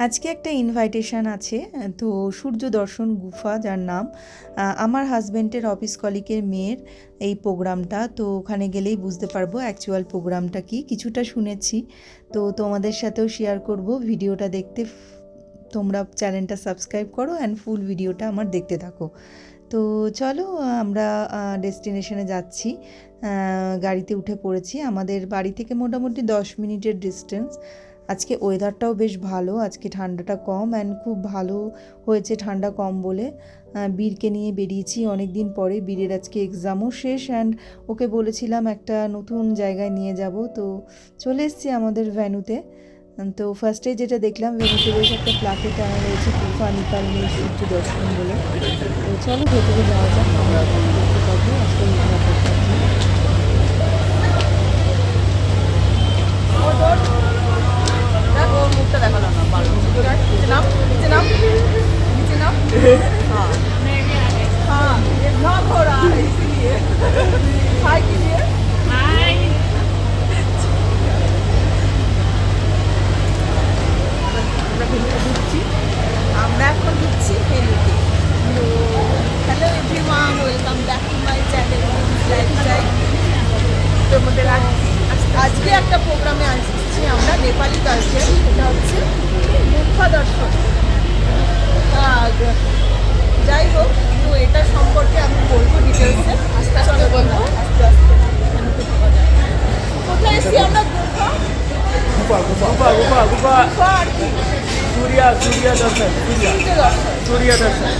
আজকে একটা ইনভাইটেশন আছে, তো সূর্য দর্শন গুফা, যার নাম আমার হাজব্যান্ডের অফিস কলিগের মেয়ের এই প্রোগ্রামটা। তো ওখানে গেলেই বুঝতে পারবো অ্যাকচুয়াল প্রোগ্রামটা কি। কিছুটা শুনেছি, তো তোমাদের সাথেও শেয়ার করব। ভিডিওটা দেখতে তোমরা চ্যানেলটা সাবস্ক্রাইব করো অ্যান্ড ফুল ভিডিওটা আমার দেখতে থাকো। তো চলো, আমরা ডেস্টিনেশনে যাচ্ছি। গাড়িতে উঠে পড়েছি। আমাদের বাড়ি থেকে মোটামুটি 10 মিনিটের ডিস্টেন্স। আজকে ওয়েদারটাও বেশ ভালো, আজকে ঠান্ডাটা কম অ্যান্ড খুব ভালো হয়েছে ঠান্ডা কম বলে। বীরকে নিয়ে বেরিয়েছি অনেক দিন পরে। বীরের আজকে এক্সামও শেষ অ্যান্ড ওকে বলেছিলাম একটা নতুন জায়গায় নিয়ে যাব। তো চলে এসেছি আমাদের ভ্যানুতে। তো ফার্স্টে যেটা দেখলাম, ভেনুতে বেশ একটা প্লাকে টানা রয়েছে গুফা নেপাল নিয়ে সূর্য দর্শন বলে। তো চলো ভেতরে যাওয়া যাক, আমরা দেখতে পাবো আসলে ব্যাপারটা কি। মুখটা দেখালাম না, নিচে নাম, নিচে নাম, নিচে নাম। हाँ हाँ, ये ब्लॉक हो रहा है इसीलिए। हाय कीजिए। हाय। আমরা এখন ঢুকছি ভেন্যুতে। তো hello everyone, welcome back to my channel lifestyle. তোমাদের আজকে একটা প্রোগ্রামে আসছি আমরা, নেপালি কালচার, সেটা হচ্ছে গুফা দর্শন। যাই হোক, তো এটা সম্পর্কে আমি বলবো ডিটেলসে, আস্তে আস্তে বলবো, আস্তে আস্তে। কোথায় এসছি আমরা? গুফা गुफा गुफा गुफा गुफा গুফा আর কি? सूर्य सूर्य दर्शन সূর্য দর্শন। सूर्य दर्शन।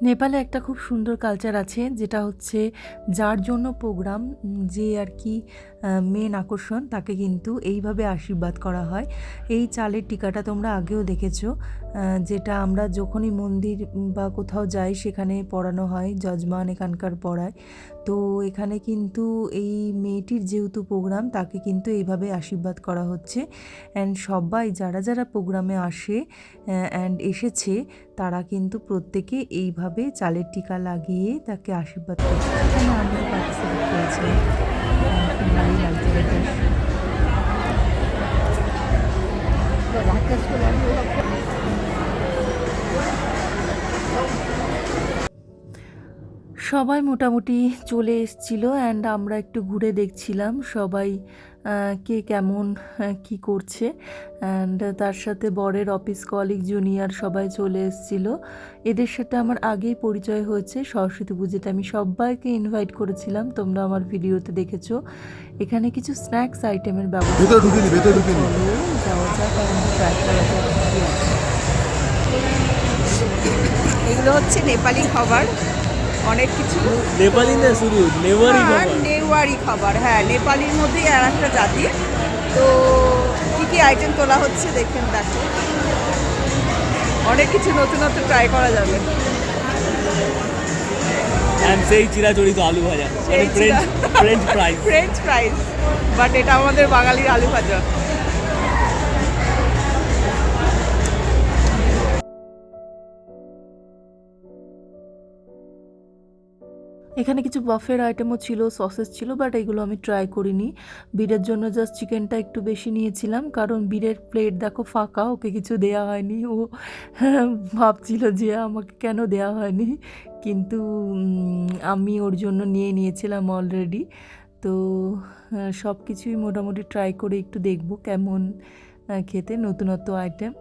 নেপালে একটা খুব সুন্দর কালচার আছে, যেটা হচ্ছে যার জন্য প্রোগ্রাম, যে আর কি মেন আকর্ষণ, তাকে কিন্তু এইভাবে আশীর্বাদ করা হয়। এই চালের টিকাটা তোমরা আগেও দেখেছো, যেটা আমরা যখনই মন্দির বা কোথাও যাই সেখানে পড়ানো হয়, যজমান এখানকার পড়ায়। তো এখানে কিন্তু এই মেয়েটির যেহেতু প্রোগ্রাম, তাকে কিন্তু এইভাবে আশীর্বাদ করা হচ্ছে। অ্যান্ড সবাই যারা যারা প্রোগ্রামে আসে অ্যান্ড এসেছে, তারা কিন্তু প্রত্যেকে এইভাবে চালের টিকা লাগিয়ে তাকে আশীর্বাদ করছে। এখানে আমিও পার্টিসিপেট করেছিলাম, খুব ভালোই লাগছে এটা। সবাই মোটামুটি চলে এসেছিলো অ্যান্ড আমরা একটু ঘুরে দেখছিলাম সবাই কে কেমন কি করছে। অ্যান্ড তার সাথে বরের অফিস কলিগ, জুনিয়র সবাই চলে এসেছিলো। এদের সাথে আমার আগেই পরিচয় হয়েছে সরস্বতী পুজোতে। আমি সবাইকে ইনভাইট করেছিলাম, তোমরা আমার ভিডিওতে দেখেছো। এখানে কিছু স্ন্যাক্স আইটেমের ব্যবস্থা যাওয়া যাক, ট্রাই করা যাক। এগুলো হচ্ছে নেপালি খাবার, অনেক কিছু। नेपाली ना शुरू नेवारी হ্যাঁ, बाबा নেওয়ারি খাবার। হ্যাঁ, নেপালির মধ্যেই আর একটা জাতি। তো কী কী আইটেম তোলা হচ্ছে দেখেন, দেখো অনেক কিছু নতুন নতুন ট্রাই করা যাবে। एंड সেই চিরাচরিত আলু ভাজা মানে ফ্রেঞ্চ ফ্রাইজ। ফ্রেঞ্চ ফ্রাইজ, বাট এটা আমাদের বাঙালির আলু ভাজা। এখানে কিছু বাফের আইটেমও ছিল, সসেস ছিল, বাট এগুলো আমি ট্রাই করিনি। বীরের জন্য জাস্ট চিকেনটা একটু বেশি নিয়েছিলাম, কারণ বীরের প্লেট দেখো ফাঁকা, ওকে কিছু দেয়া হয়নি। ও ভাবছিল যে আমাকে কেন দেয়া হয়নি, কিন্তু আমি ওর জন্য নিয়েছিলাম অলরেডি। তো সব কিছুই মোটামুটি ট্রাই করে একটু দেখবো কেমন খেতে, নতুনত্ব আইটেম।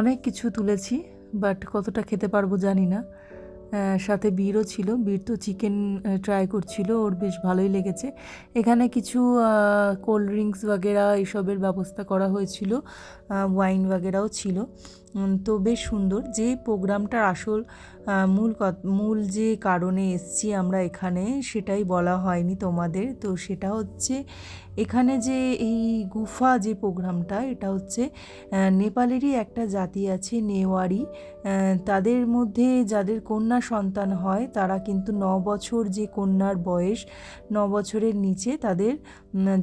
অনেক কিছু তুলেছি, বাট কতটা খেতে পারবো জানি না। সাথে বীরও ছিল, বীর তো চিকেন ট্রাই করছিল, ওর বেশ ভালোই লেগেছে। এখানে কিছু কোল্ড ড্রিঙ্কস বাগেরা এসবের ব্যবস্থা করা হয়েছিল, ওয়াইন বাগেরাও ছিল। তো বেশ সুন্দর। যে প্রোগ্রামটার আসল মূল যে কারণে এসছি আমরা এখানে, সেটাই বলা হয়নি তোমাদের। তো সেটা হচ্ছে এখানে যে এই গুফা যে প্রোগ্রামটা, এটা হচ্ছে নেপালেরই একটা জাতি আছে নেওয়ারি। তাদের মধ্যে যাদের কন্যা সন্তান হয়, তারা কিন্তু 9 বছর যে কন্যার বয়স, 9 বছরের নিচে তাদের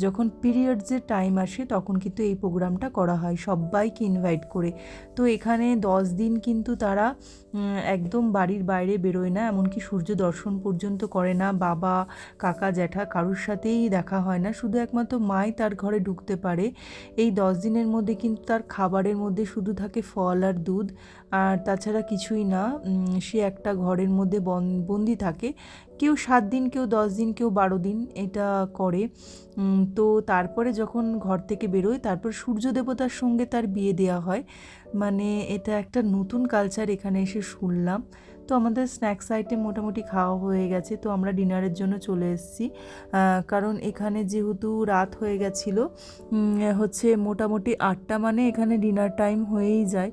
যখন পিরিয়ডসের টাইম আসে তখন কিন্তু এই প্রোগ্রামটা করা হয় সবাইকে ইনভাইট করে। তো এখানে 10 দিন কিন্তু তারা একদম বাড়ির বাইরে বেরোয় না, এমনকি সূর্য দর্শন পর্যন্ত করে না। বাবা, কাকা, জ্যাঠা কারুর সাথেই দেখা হয় না, শুধু একমাত্র মাই তার ঘরে ঢুকতে পারে। এই 10 দিনের মধ্যে কিন্তু তার খাবারের মধ্যে শুধু থাকে ফল আর দুধ, আর তাছাড়া কিছুই না। সে একটা ঘরের মধ্যে বন্দি থাকে। কেউ 7 দিন, কেউ 10 দিন, কেউ 12 দিন এটা করে। তো তারপরে যখন ঘর থেকে বেরোয়, তারপর সূর্য দেবতার সঙ্গে তার বিয়ে দেওয়া হয়। মানে এটা একটা নতুন কালচার এখানে এসে শুনলাম। তো আমাদের স্ন্যাক্স আইটেম মোটামুটি খাওয়া হয়ে গেছে, তো আমরা ডিনারের জন্য চলে এসেছি। কারণ এখানে যেহেতু রাত হয়ে গেছিলো, হচ্ছে মোটামুটি 8টা মানে এখানে ডিনার টাইম হয়েই যায়।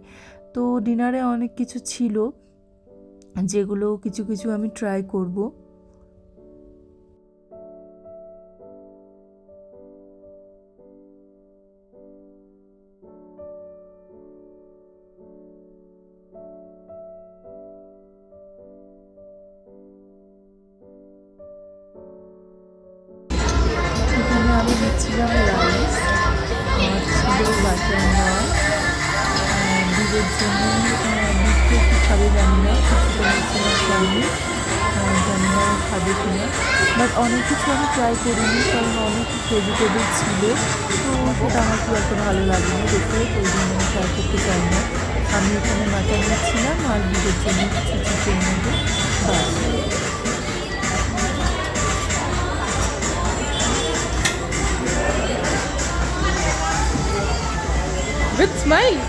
তো ডিনারে অনেক কিছু ছিল, যেগুলো কিছু কিছু আমি ট্রাই করব। এখানে আমি নিচ্ছিলাম রাইস, আর ছিল বাটার নান। দুধের জন্য দুধকে একটু খাবে জানি না, কিছুটা নিচ্ছিলাম চাইনিজ, জানি না খাবে কিনা। বাট অনেক কিছু আমি ট্রাই করিনি, কারণ অনেক ভেজিটেবল ছিল, তো সেটা আমার খুব একটা ভালো লাগলো দেখে, তো ওই জন্য আমি ট্রাই করতে চাই না। আমি এখানে মাটন নিচ্ছিলাম আর দুধের জন্য কিছু চিকেন নেবো, বাস। With smile.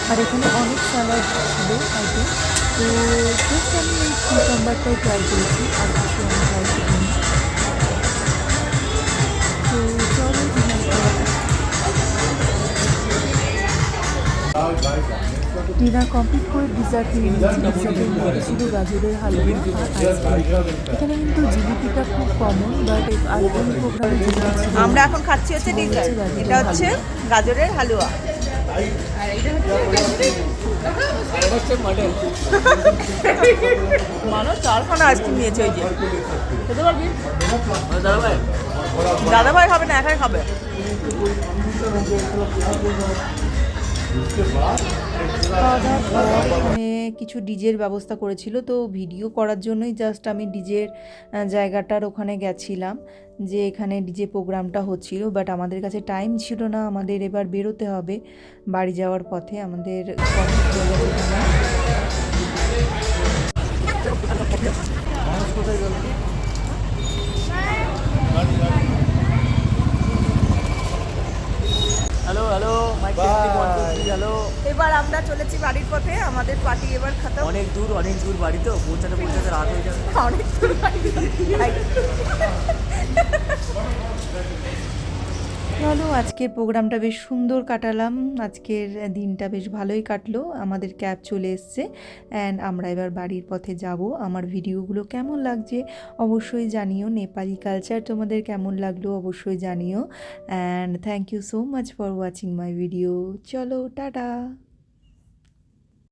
আর এখানে অনেক স্যালাড ছিল আইটেম, তো জাস্ট আমি এই কিউকাম্বারটাই ট্রাই করেছি, আর কিছু আমি ট্রাই করিনি। তো চলো ডিনার কমপ্লিট করে ডিজার্ট নিয়ে নিয়েছি। ডিজার্টের মধ্যে ছিল গাজরের হালুয়া আর আইসক্রিম। এখানে কিন্তু জিলিপিটা খুব কমন, বাট আজকের প্রোগ্রামে জিলিপি ছিল। আমরা এখন খাচ্ছি হচ্ছে ডিজার্ট, এটা হচ্ছে গাজরের হালুয়া। মানুষ 4খানা আইসক্রিম নিয়েছে, ওই যে খেতে পারবি? দাদা ভাই খাবে না, একাই খাবে। খাওয়া দাওয়ার পর এখানে কিছু ডিজের ব্যবস্থা করেছিল, তো ভিডিও করার জন্যই জাস্ট আমি ডিজের জায়গাটার ওখানে গেছিলাম, যে এখানে ডিজে প্রোগ্রামটা হচ্ছিল। বাট আমাদের কাছে টাইম ছিল না, আমাদের এবার বেরোতে হবে বাড়ি যাওয়ার পথে, আমাদের কমপ্লিট হয়ে গেছে এখানে। Hello hello mic testing 1 2 3 hello. এবার আমরা চলেছি বাড়ির পথে, আমাদের পার্টি এবার খতম। অনেক দূর বাড়ি, তো পৌঁছাতে রাত হয়ে যাবে। অনেক দূর বাড়ি। চলো আজকের প্রোগ্রামটা বেশ সুন্দর কাটালাম, আজকের দিনটা বেশ ভালোই কাটলো। আমাদের ক্যাব চলে এসছে অ্যান্ড আমরা এবার বাড়ির পথে যাব। আমার ভিডিওগুলো কেমন লাগছে অবশ্যই জানিও, নেপালি কালচার তোমাদের কেমন লাগলো অবশ্যই জানিও। And thank you so much for watching my video. চলো টাটা।